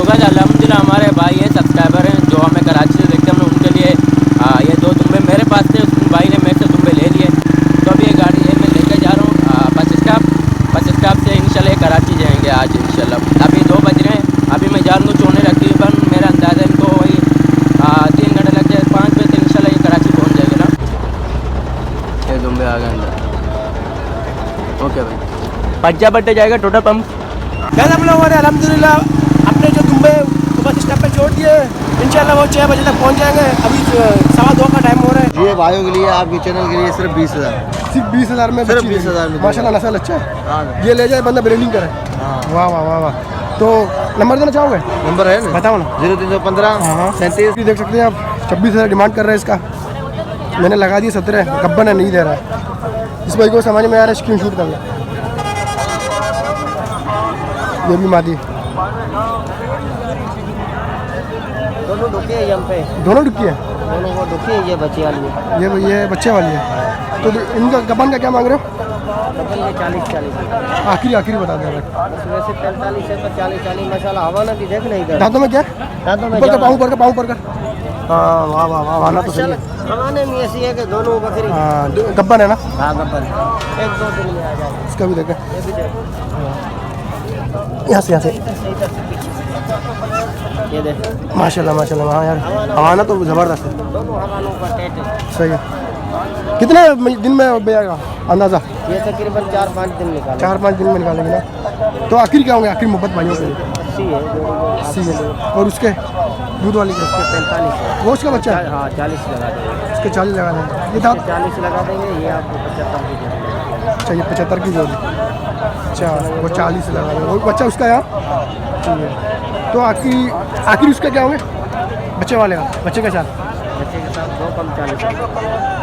Guys अल्हम्दुलिल्लाह हमारे भाई हैं, सब्सक्राइबर हैं जो हमें कराची से देखते हैं, हमने उनके लिए ये 2 दुम्बे मेरे पास थे, उस भाई ने मेरे से दुम्बे ले लिए। तो अभी ये गाड़ी है मैं लेके जा रहा हूँ बस स्टॉप से इंशाल्लाह कराची जाएंगे आज इंशाल्लाह। अभी 2 बज रहे हैं, अभी मैं जा रहा हूँ चोने तकरीबन मेरा अंदाज़ा इनको वही 3 घंटे लग जाए, 5 बजे तक इंशाल्लाह ये कराची पहुँच जाएगा ना। ये दुम्बे आ गए अंदर। ओके भाई पज्जा बट्टे जाएगा टोटल पंप। कैसे हम लोगों ने अल्हम्दुलिल्लाह अपने जो दुम्बे बस स्टॉप पे छोड़ दिए, इंशाल्लाह वो 6 बजे तक पहुंच जाएंगे। अभी 2:15 का टाइम हो रहा है। ये भाइयों के लिए आपके चैनल के लिए सिर्फ 20,000, सिर्फ 20,000 में, सिर्फ 20,000 में माशाल्लाह नस्ल अच्छा है। हाँ ये ले जाए बंदा ब्रीडिंग करे। वाह वाह वाह वाह। तो नंबर देना चाहोगे? नंबर है ना, बताओ ना। 0315 37। देख सकते हैं आप 26,000 डिमांड कर रहे हैं इसका, मैंने लगा दिया 17। गब्बन है नहीं दे रहा है। इस भाई को समझ में आ रहा है स्क्रीन शूट कर ले। ये भी मादी दोनों डुकी है यहाँ पे, दोनों डुकी है, दोनों को डुकी है। ये बच्चे वाली है, ये बच्चे वाली है। तो इनका गब्बन का क्या मांग रहे हो? डबल के 40 आखिरी बता दें। वैसे 45 है पर 40 माशाल्लाह। हवा ना भी देख नहीं इधर। दांतों में क्या? दांतों में ऊपर का पाँव पर कर। हाँ वाह वाह वाह, आना तो सही है। हवाने में ऐसी है कि दोनों बकरी। हाँ गब्बन है ना? हाँ गब्बन 1-2 दिन में आ जाएगा। इसका भी देखें, ये भी देखो, यहाँ से ये देख माशाल्लाह। हाँ यार हवाना तो ज़बरदस्त है, दोनों हवानों का टेट है। सही है। कितने दिन में बेचेगा अंदाज़ा? ये तकरीबन 4-5 दिन निकाले। 4-5 दिन में निकालेंगे ना। तो आखिर क्या होंगे? आखिर मोहब्बत भाइयों के लिए 80 है, 80 है। और उसके दूध वाली के 45 है। वो उसका बच्चा है? हाँ 40 लगा देंगे, उसके 40 लगा देंगे। ये दांत 40 लगा देंगे। ये आपको 75 की देंगे। अच्छा, ये 75 की जोड़ी। अच्छा वो 40 लगा देंगे। वो बच्चा उसका यार ठीक है। तो आखिर उसका क्या होंगे बच्चे वाले का? बच्चे के साथ बच्चे के साथ 2 कम 40 है।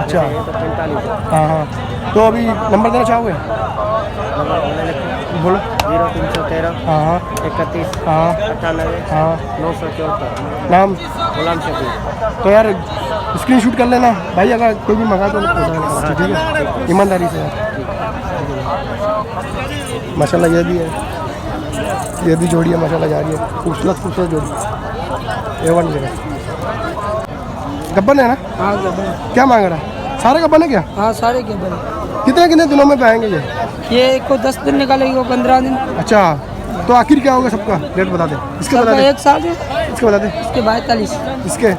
अच्छा ये तो 45 है। हाँ। तो अभी नंबर देना चाहोगे? बोलो। 0313 हाँ 31 हाँ 98 हाँ 974। नाम गुलाम शफी। तो यार स्क्रीन शूट कर लेना भाई, अगर कोई भी मंगा तो ठीक है, ईमानदारी से यार। माशाल्लाह ये भी है, ये भी जोड़ी है माशाल्लाह जा रही है, खूबसूरत जोड़ी। A1 जगह गब्बन है ना? हाँ गब्बन। क्या मांग रहा है? सारे गब्बन है क्या? हाँ सारे गब्बन। कितने दिनों में पाएंगे ये? ये को 10 दिन निकालेगी, वो 15 दिन। अच्छा तो आखिर क्या होगा सबका रेट बता दे। इसके बता दे। 1 साल है। इसके बता दे। इसके 42, इसके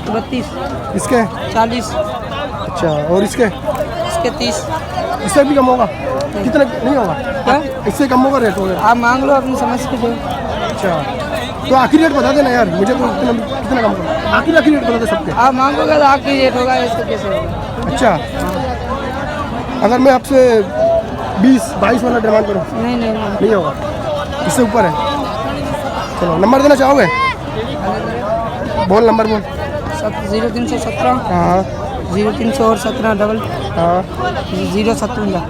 32, इसके 40, अच्छा और इसके 30। इससे भी कम होगा? कितना नहीं होगा क्या? इससे कम होगा रेट वगैरह? आप मांग लो अपनी समझ के जो। अच्छा तो आखिरी रेट बता देना यार मुझे, तो कितना कम होगा? आखिरी रेट बता दे सबके। आप मांगोगे तो आखिरी रेट होगा, ऐसे कैसे होगा? अच्छा अगर मैं आपसे 20-22 वाला डिमांड करूँ? नहीं होगा, इससे ऊपर है। चलो नंबर देना चाहोगे? बोल नंबर बोल। 0317 हाँ 0317 डबल हाँ 057।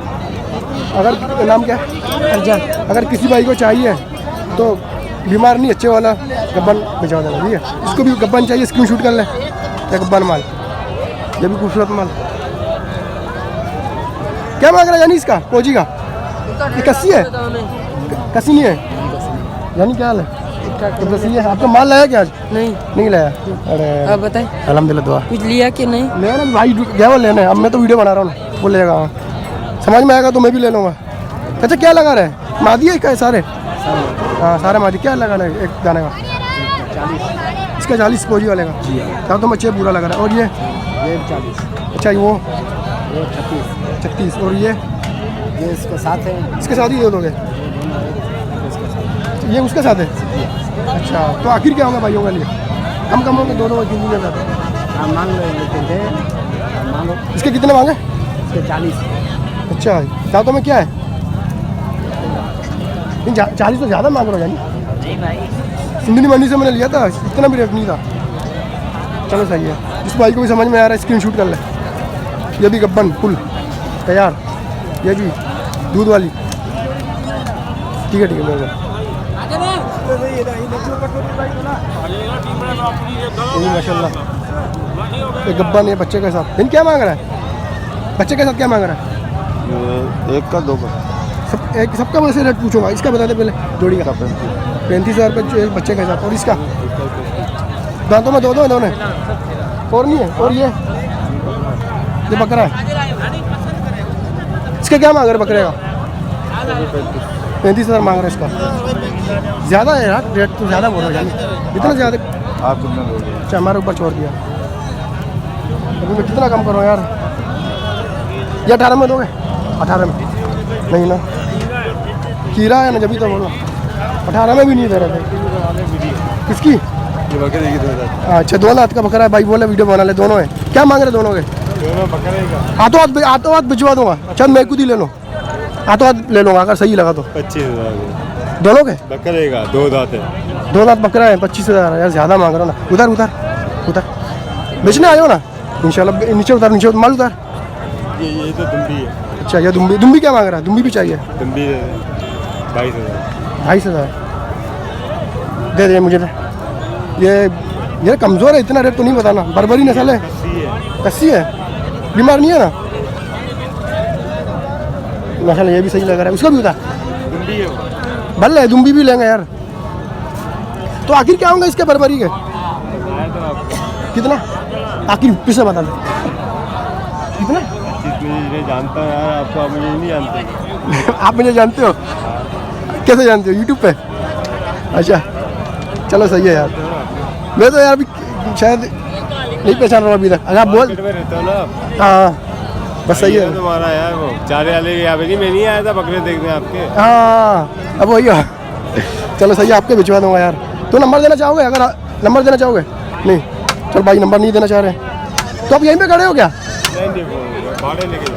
अगर नाम क्या है? अर्जन। अगर किसी भाई को चाहिए तो बीमार नहीं, अच्छे वाला गब्बन भिजवा देना, ठीक है? इसको भी गब्बन चाहिए, स्क्रीन शूट कर ले। क्या गब्बन माल, ये भी खूबसूरत माल। क्या मांग रहा है यानी इसका कोजी का? ये कस्सी है? कस्सी नहीं है यानी क्या हाल है? तो सही है। आपका माल लाया क्या आज? नहीं लाया। अरे आप बताएं अल्हम्दुलिल्लाह दुआ। कुछ लिया कि नहीं? लेना भाई गया वो लेने, अब मैं तो वीडियो बना रहा हूँ, वो लेगा। समझ में आएगा तो मैं भी ले लूँगा। अच्छा क्या लगा रहे हैं? मादी है क्या सारे? हाँ सारे मादी। क्या लगा रहे हैं एक दाने का? 40। इसका 40 कोजी वाले का। क्या तो मच्छी पूरा लगा रहा है। और ये 40। अच्छा वो ये 36। और ये इसके साथ है। इसके साथ ही दे दोगे? ये उसके साथ है? अच्छा तो आखिर क्या होगा भाइयों के लिए? कम होंगे दोनों जिंदगी में जाते हैं। हाँ मांग लो, लेकिन दे मांगो। इसके कितने मांगे? इसके 40। अच्छा दांतों में क्या है? 40 तो ज़्यादा मांग रहा हूँ यानी। नहीं भाई, सिंधनी मंडी से मैंने लिया था, इतना भी रेट नहीं था। चलो सही है, जिस भाई को भी समझ में आ रहा है स्क्रीन शूट कर ले। ये भी गब्बन फुल तैयार, ये भी दूध वाली। ठीक है मेरे माशाल्लाह। ये गब्बन है बच्चे के साथ। इन क्या मांग रहा है? बच्चे के साथ क्या मांग रहा है? 1 का 2 का। सब एक सबका वैसे रेट पूछूंगा, इसका बता दे पहले जोड़ी का। 35,000 रुपये बच्चे के हिसाब। और इसका दांतों में दो दो दोनों और नहीं है। और ये बकरा है, इसका क्या मांग रहे बकरे का? 35,000 मांग रहे इसका। ज़्यादा है यार, रेट तो ज़्यादा बोल रहे हैं, इतना ज़्यादा आप कितना दोगे? अच्छा हमारे ऊपर छोड़ दिया। अभी मैं कितना कम करूँ यार? ये 18 में दोगे? 18 में नहीं ना, कीड़ा है ना, जब भी तो बोलो 18 में भी नहीं दे रहे थे। किसकी? ये बकरे की 2,000। अच्छा 2 लाख का बकरा है भाई, बोले वीडियो बना ले। दोनों है, क्या मांग रहे दोनों के? दोनों बकरे का हाथों हाथ भिजवा दूंगा, चंद मैं खुद ही ले लो, हाथों हाथ ले लूँगा अगर सही लगा तो। 25,000 दोनों के बकरे का 2 दांत है। 2 लाख बकरा है, 25,000 यार, ज़्यादा मांग रहा हूँ ना। उधर उधर उधर बेचने आए हो ना, इंशाल्लाह नीचे उतार, नीचे माल उतार। ये तो दुम्बी है। अच्छा ये दुम्बी क्या मांग रहा है? दुम्बी भी चाहिए? दुम्बी 22,000। 2,500 दे दे मुझे। ये कमज़ोर है, इतना रेट तो नहीं बताना। बर्बरी नस्ल है, कस्सी है, बीमार नहीं है ना नस्ल? ये भी सही लग रहा है, उसका भी उतार। दुम्बी है वो। भले दुम्बी भी लेंगे यार। तो आखिर क्या होंगे इसके बर्बरी के? कितना आखिर पिछले बता दे कितना? जितने जानता है यार, आपको आप मुझे नहीं जानते। आप मुझे जानते हो? कैसे जानते हो? यूट्यूब पे? अच्छा चलो सही है यार। मैं तो यार अभी शायद नहीं पहचान रहा हूँ अभी तक। अगर आप बोल मार्केट में रहते हो ना आप? हाँ बस सही है। तुम्हारा यार वो चारे वाले यहाँ पे नहीं, मैं नहीं आया था बकरे देखने आपके। हाँ अब वही है। चलो सही है, आपके भिजवा दूंगा यार। तो नंबर देना चाहोगे? अगर नंबर देना चाहोगे? नहीं चल भाई नंबर नहीं देना चाह रहे तो आप यहीं पे खड़े हो क्या? नहीं भाड़े लेके जाओ।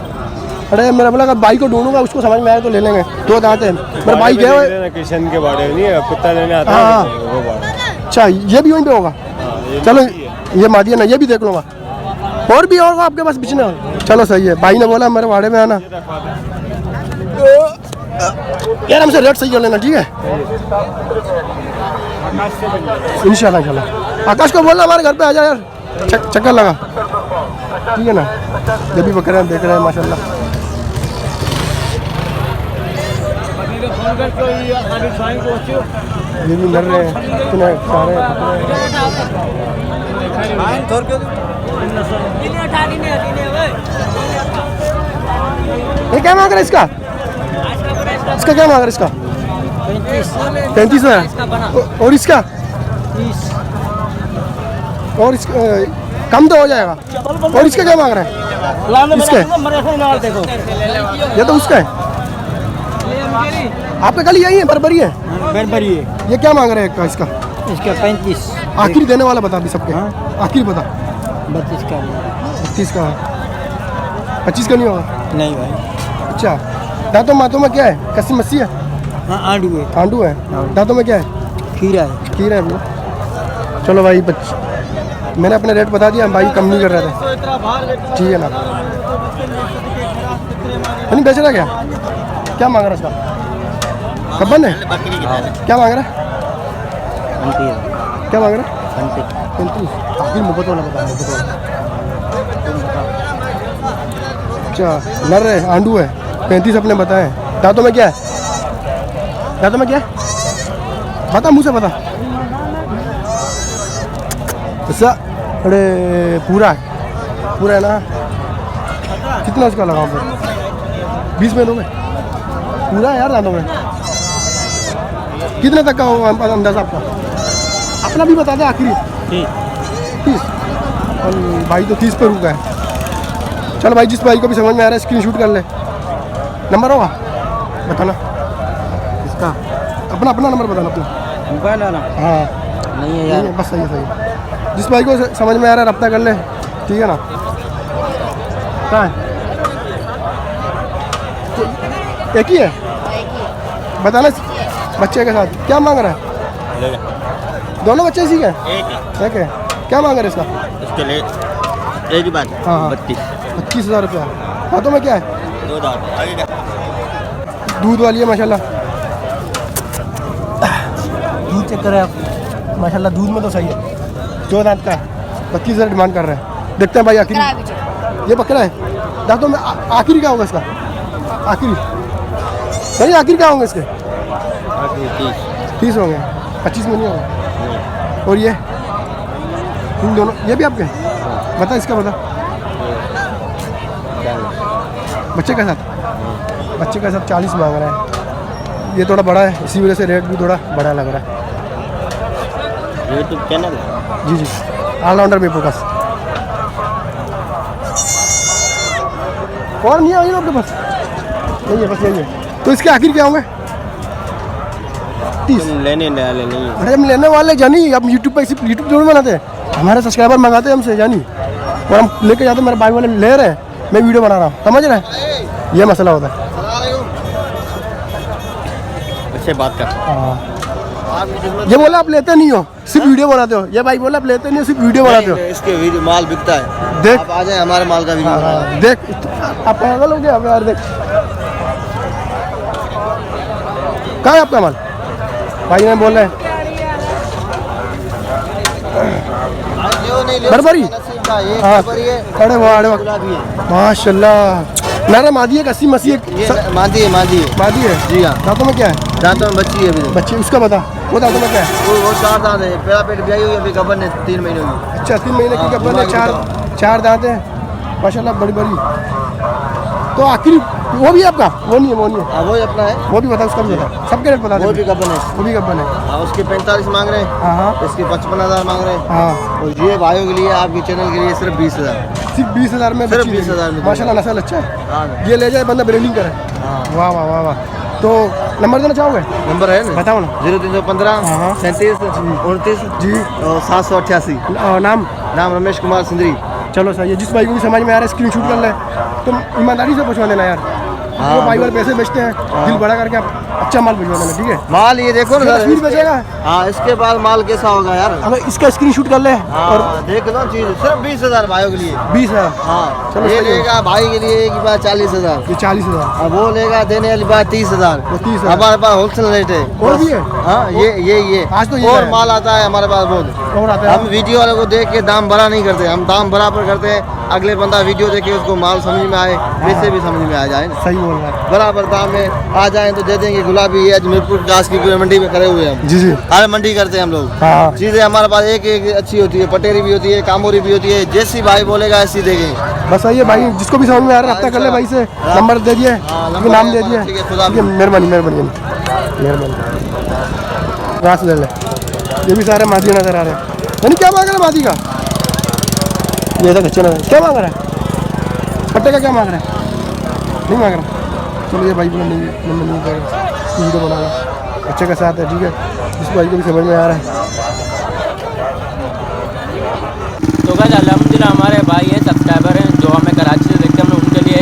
अरे मेरा बोला भाई को ढूंढूंगा, उसको समझ में आया तो ले लेंगे। 2 दांत है मेरा भाई गया हुआ। किशन के बाड़े नहीं है, कुत्ता लेने आता हाँ। है वो बाड़े। अच्छा ये भी वहीं पे होगा? चलो ये मादिया ना, ये भी देख लूँगा। और भी होगा आपके पास बिचने? चलो सही है, भाई ने बोला मेरे वाड़े में आना। यार हमसे रेट सही कर लेना, ठीक है? इंशाल्लाह इंशाल्लाह। आकाश को बोलना हमारे घर पे आ जा यार, चक्कर लगा, ठीक है ना? जब भी बकरे देख रहे हैं माशाल्लाह। ये भी लड़ रहे हैं इतने सारे। ये क्या मांग रहा है इसका? इसका क्या मांग रहा है इसका? 35,000। और इसका? और इसका कम तो हो जाएगा। और इसका क्या मांग रहा है? इसके ये तो उसका है। आपका कल यही है बर्बरी है? बर्बरी है। ये क्या मांग रहे हैं इसका? इसका 35। आखिरी देने वाला बता भी सबके। आखिरी बता। 32 का 32 का? 25 का नहीं होगा? नहीं भाई। अच्छा दांतों मातों में क्या है? कस्सी मस्सी है? हाँ आंडू है। आंडू है। दांतों में क्या है? खीरा है। खीरा है भैया। चलो भाई मैंने अपने रेट बता दिया, भाई कम नहीं कर रहे थे, ठीक है ना? नहीं बेच रहा क्या मांग रहा है इसका? कब्बन है? क्या मांग रहा है? क्या मांग रहा है? 35। आखिर मुफ्त वाला बता, मुफ्त वाला। अच्छा नर है, आंडू है, 35 अपने बताए। दांतों में क्या है? दांतों में क्या है बता, मुँह से बता। अच्छा अरे पूरा है ना? कितना उसका लगाओ? 20 में दोगे? पूरा है यार दांतों में। कितने तक का होगा अंदाज़ा आपका? अपना भी बता दे आखिरी। 30। और भाई तो 30 पे रुका है। चल भाई जिस भाई को भी समझ में आ रहा है स्क्रीनशॉट कर ले। नंबर होगा बताना इसका? अपना नंबर बताना अपना। मोबाइल वाला? हाँ नहीं है यार। बस सही है। जिस भाई को समझ में आ रहा है रब्ता कर ले, ठीक है ना? कहाँ है? एक ही है? बताना बच्चे के साथ क्या मांग रहा है? दोनों बच्चे इसी के? एक है। क्या मांग रहे हैं इसका? इसके लिए एक ही बात। हाँ 25,000 रुपया। हाथों में क्या है? 2 दांत। आगे क्या? दूध वाली है माशाल्लाह। दूध चेक करें आप माशाल्लाह, दूध में तो सही है। 2 दांत का 25,000 डिमांड कर रहे हैं। देखते हैं भाई आखिरी। ये बकरा है, दांतों में आखिरी क्या होगा इसका? आखिरी सही आखिर क्या होंगे इसके? 30 30 होंगे, 25 में नहीं होंगे। और ये इन दोनों, ये भी आपके? बता इसका बता। बच्चे का साथ, बच्चे का साथ 40 मांग रहा है। ये थोड़ा बड़ा है, इसी वजह से रेट भी थोड़ा बड़ा लग रहा है। यूट्यूब चैनल जी जी, ऑलराउंडर में फोकस। और नहीं आई ना आपके पास? नहीं है, बस यही है। तो इसके आखिर क्या होंगे? 30। लेने वाले नहीं है। अरे हम लेने वाले जानी, अब यूट्यूब पे यूट्यूब जरूर बनाते हैं, हमारे सब्सक्राइबर मंगाते हैं हमसे जानी, और हम लेके जाते हैं, मेरे भाई वाले ले रहे हैं, मैं वीडियो बना रहा हूँ, समझ रहे हैं? ये मसला होता है। अच्छे बात कर। हाँ, ये बोला आप लेते नहीं हो, सिर्फ वीडियो बनाते हो। ये भाई बोला आप लेते नहीं हो, सिर्फ वीडियो बनाते हो। इसके वीडियो माल बिकता है, देख आप आ जाए हमारे माल का वीडियो बना लें। देख, आप पागल हो गया यार। देख कहाँ है आपका माल? भाई मैं बोल रहे हैं बरबरी। हाँ, अरे वाह अरे वाह, माशाल्लाह। मेरा मादी है, कस्सी मसी मादी है, मादी है। मादी है जी हाँ। दांतों में क्या है? दांतों में बच्ची है अभी तो। बच्ची, उसका बता। वो दांतों में क्या है? वो 4 दांत है, पहला पेट ब्याई हुई है, अभी गबन है 3 महीने की। अच्छा, 3 महीने की गब्बर है, चार दांत है, माशाल्लाह बड़ी बड़ी। तो आखिर वो भी आपका? वो नहीं है, वो नहीं है। हाँ, वो ही अपना है। वो भी बता, उसका भी बता, सबके रेट बता दे। वो भी गबन है। वो भी गब्बर है। हाँ, उसके 45 मांग रहे हैं, हाँ हाँ इसके 55,000 मांग रहे हैं। हाँ, और ये भाइयों के लिए, आपके चैनल के लिए सिर्फ 20,000। सिर्फ 20,000 में सिर्फ बच्ची 20,000 में। माशाल्लाह नस्ल अच्छा है। हाँ ये ले जाए बंदा, ब्रीडिंग करे। हाँ। वाह वाह वाह वाह। तो नंबर देना चाहोगे? नंबर है ना? बताओ ना। 0315 हाँ। 37 29 जी। और 788। नाम? नाम रमेश कुमार सिंदरी। चलो सही है, जिस भाई को भी समझ में आ रहा है स्क्रीनशॉट कर ले। तुम ईमानदारी से पूछवा देना यार, हाँ, वो भाई वाले पैसे बेचते हैं, दिल बड़ा करके आप अच्छा माल भिजवा देना, ठीक है? माल ये देखो ना, तस्वीर बेचेगा। हाँ, इसके बाद माल कैसा होगा यार? अगर इसका स्क्रीनशॉट कर ले हाँ, और देख लो चीज, सिर्फ 20,000 भाइयों के लिए। 20,000। हाँ, चलो ये सही है। लेगा भाई के लिए की बात 40,000, ये 40,000। अब वो लेगा देने वाली बात 30,000। वो 30,000। हमारे पास होलसेल रेट है। और भी है? हाँ, ये आज तो ये और है। माल आता है हमारे पास बहुत। और आता है हम वीडियो वाले को देख के दाम बड़ा नहीं करते, हम दाम बराबर करते हैं। अगले बंदा वीडियो देखे, उसको माल समझ में आए, वैसे भी समझ में आ जाए ना। सही बोल रहा है। बराबर दाम में आ जाए तो दे देंगे। गुलाबी है अजमेरपुर घास की पूरी मंडी में करे हुए हैं हम। जी जी। हर मंडी करते हैं हम लोग। हाँ चीजें हमारे पास एक एक अच्छी होती है, पटेरी भी होती है, कामोरी भी होती है, जैसी भाई बोलेगा ऐसी देंगे। बस सही है भाई, जिसको भी समझ में आ रहा है रब्ता कर ले भाई से। नंबर दे दिए, नंबर नाम है दे हमारा, दिया। ठीक है, खुदा ठीक है, मेहरबानी मेहरबानी मेहरबानी। घास ले ले। ये भी सारे मादी नजर आ रहे हैं। यानी क्या मांग रहा है मादी का? ये तो बच्चे नजर, क्या मांग रहा है? पट्टे का क्या मांग रहा है? नहीं मांग रहा। चलो ये भाई बोला नहीं, नंबर नहीं करेगा, वीडियो बनाना बच्चे का साथ है, ठीक है? जिस भाई को भी समझ में आ रहा है। तो गाइस अल्हम्दुलिल्लाह हमारे भाई हैं, सब्सक्राइबर हैं, जो हमें कराची से देखते हैं, हमने उनके लिए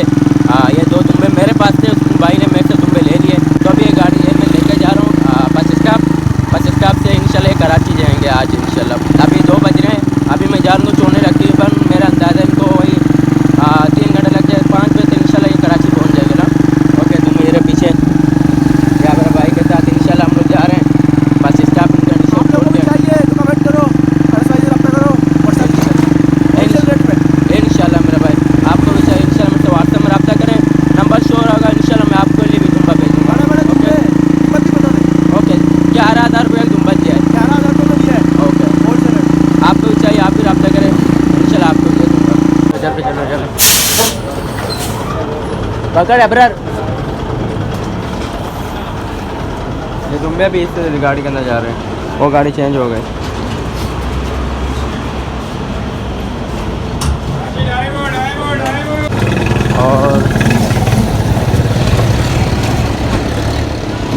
ये 2 दुम्बे मेरे पास थे, उस भाई ने मेरे से दुम्बे ले लिए। तो अभी ये गाड़ी है, मैं लेके जा रहा हूँ बस स्टॉप से इंशाल्लाह ये कराची जाएंगे आज इंशाल्लाह। अभी 2 बज रहे हैं, अभी मैं जा रहा हूँ चोने तकरीबन, मेरा अंदाज़ा इनको वही 3 घंटे लग जाए, 5 बजे तक इंशाल्लाह ये कराची पहुँच जाएगा ना। ओके, तुम मेरे पीछे या मेरे भाई के साथ इंशाल्लाह हम लोग जा रहे हैं बस स्टॉप। इंशाल्लाह मेरा भाई, आपको भी चाहिए इंशाल्लाह मुझसे व्हाट्सएप में रब्ता करें, नंबर शो होगा इंशाल्लाह, मैं आपके लिए भी दुम्बा भेजूँगा। ओके, 11,000 रुपये दुम्बा दिया है। 11,000 ओके, आपको भी चाहिए, आप भी रब्ता करें इंशाल्लाह, आपको दे दूँगा। चलो पकड़ अबरार। ये दुम्बे भी इस गाड़ी के अंदर जा रहे हैं, वो गाड़ी चेंज हो गई। और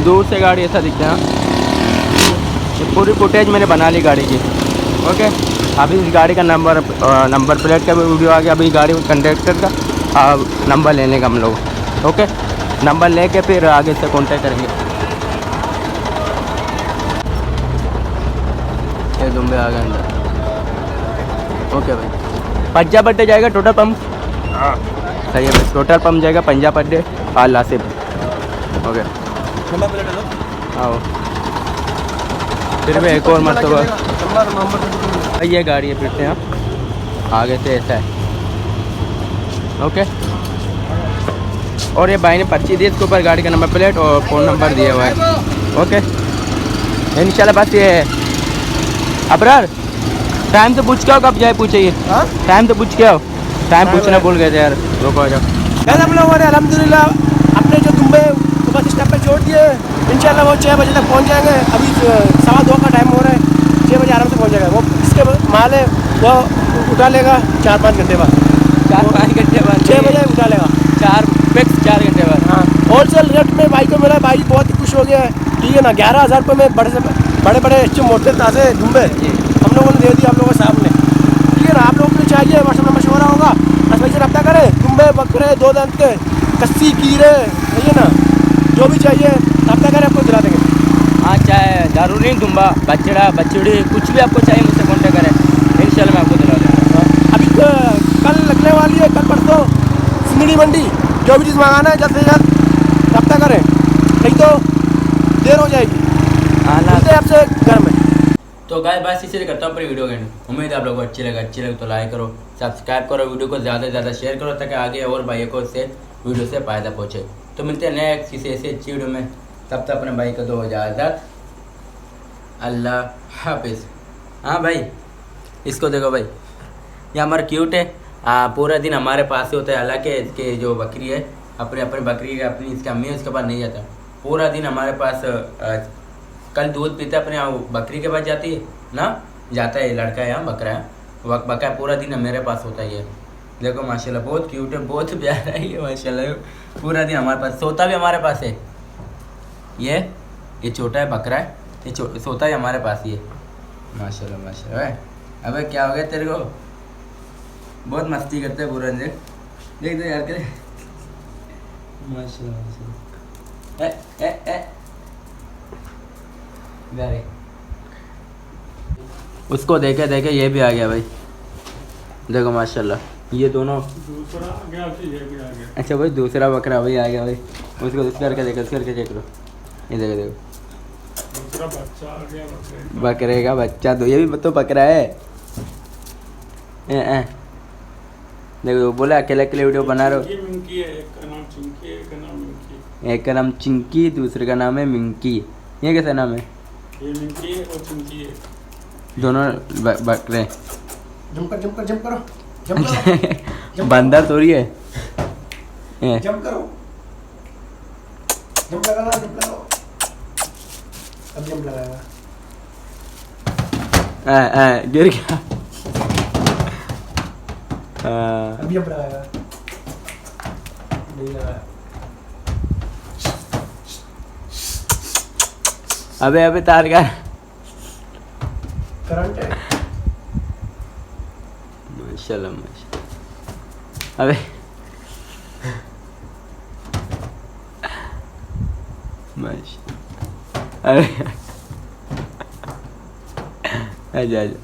दूर से गाड़ी ऐसा दिखता है। ये पूरी फुटेज मैंने बना ली गाड़ी की। ओके, अभी इस गाड़ी का नंबर प्लेट का भी वीडियो आ गया। अभी गाड़ी कंडक्टर का नंबर लेने का हम लोग। ओके, नंबर लेके फिर आगे से कांटेक्ट करेंगे। ये दुम्बे आ गए अंदर। ओके भाई, पंजाब अड्डे जाएगा टोटल पंप। सही है भाई, टोटल पंप जाएगा पंजाब अड्डे और लासिब। ओके, आओ फिर भी एक और मरतबा ये गाड़ी है, फिर से हम आगे से ऐसा है। ओके, और ये भाई ने पर्ची दी, इसके ऊपर गाड़ी का नंबर प्लेट और फ़ोन नंबर दिया हुआ है। ओके इंशाल्लाह। बस ये अबरार टाइम तो पूछ के आओ, कब जाए पूछे ये हाँ टाइम तो पूछ के आओ। टाइम पूछना भूल गए थे यार, रोको आ जाओ। कल हम लोगों ने अल्हम्दुलिल्लाह अपने जो दुम्बे को बस स्टॉप पे छोड़ दिए। इंशाल्लाह वो 6 बजे तक पहुंच जाएंगे। अभी 2:15 का टाइम हो रहा है, 6 बजे आराम से पहुंच जाएगा। वो इसके माल है वो उठा लेगा 4-5 घंटे बाद, 4-5 घंटे बाद 6 बजे उठा लेगा। 4 घंटे बाद। हाँ होलसेल रेट में भाई को मिला, भाई बहुत ही खुश हो गया है। ठीक है ना, 11,000 रुपये में बड़े अच्छे मोटे ताज़े दुम्बे हम लोगों ने दे दिए आप लोगों के सामने। ठीक है ना, आप लोगों को चाहिए व्हाट्सएप में मशवरा होगा, 10 बजे से रब्ता करें। दुम्बे बकरे 2 दांत के, कस्सी कीरे, ठीक है ना, जो भी चाहिए रब्ता करें, आपको दिला देंगे। हाँ चाहे ज़रूरी नहीं दुम्बा, बछड़ा बछड़ी कुछ भी आपको चाहिए मुझसे कॉन्टेक्ट करें, इंशाल्लाह मैं आपको दिला दूँगा। अभी कल लगने वाली है, कल परसों सिंगड़ी मंडी। जो भी चीज़ मंगाना है जल्द से जल्द रब्ता करें, नहीं तो देर हो जाएगी। मिलते हैं आपसे घर में। तो गाइस बस इसे करता हूँ अपनी वीडियो के एंड। उम्मीद है आप लोगों को अच्छी लगे तो लाइक करो, सब्सक्राइब करो, वीडियो को ज़्यादा से ज़्यादा शेयर करो ताकि आगे और भाइयों को से वीडियो से फ़ायदा पहुँचे। तो मिलते हैं नेक्स्ट किसी ऐसी अच्छी वीडियो में, तब तक अपने भाई को दो इजाज़त, अल्लाह हाफिज़। हाँ भाई इसको देखो भाई, ये हमारा क्यूट है। पूरा दिन हमारे पास ही होता है, हालांकि इसके जो बकरी है अपनी बकरी अपनी इसकी अम्मी है उसके पास नहीं जाता, पूरा दिन हमारे पास कल दूध पीता है अपने बकरी के पास जाती है ना, जाता है, लड़का है यहाँ बकरा है, बकरा पूरा दिन मेरे पास होता ही है। देखो माशाल्लाह बहुत क्यूट है, बहुत प्यारा है ये माशाल्लाह, पूरा दिन हमारे पास सोता भी हमारे पास है। ये छोटा है बकरा है, ये सोता है हमारे पास ही है। माशाल्लाह माशाल्लाह। अबे क्या हो गया तेरे को, बहुत मस्ती करते हैं पूरा दिन, देख दे यार करे। माशाल्लाह माशाल्लाह। उसको देखे देखे ये भी आ गया भाई, देखो माशाल्लाह ये दोनों। दूसरा आ गया, ये भी आ गया। अच्छा भाई दूसरा बकरा भाई आ गया भाई, उसको इस करके देखो, इस करके देख लो, ये देखो देखो दूसरा बच्चा आ गया बकरे का बच्चा। तो ये भी तो बकरा है। देखो बोला अकेले अकेले वीडियो बना रहे हो। ये मिंकी है, एक का नाम चिंकी है, एक का नाम मिंकी। एक का नाम चिंकी, दूसरे का नाम है मिंकी। ये कैसा नाम है? ये मिंकी है और चिंकी है, दोनों बकरे। जंप करो जंप करो बंदर थोड़ी है। जंप करो, जंप लगाओ, अब जंप लगाएगा। गिर गया। अभी जंप लगाएगा, नहीं लगाया। अबे तार का करंट है। माशाल्लाह माशाल्लाह। अबे माशाल्लाह। अबे आजा आजा।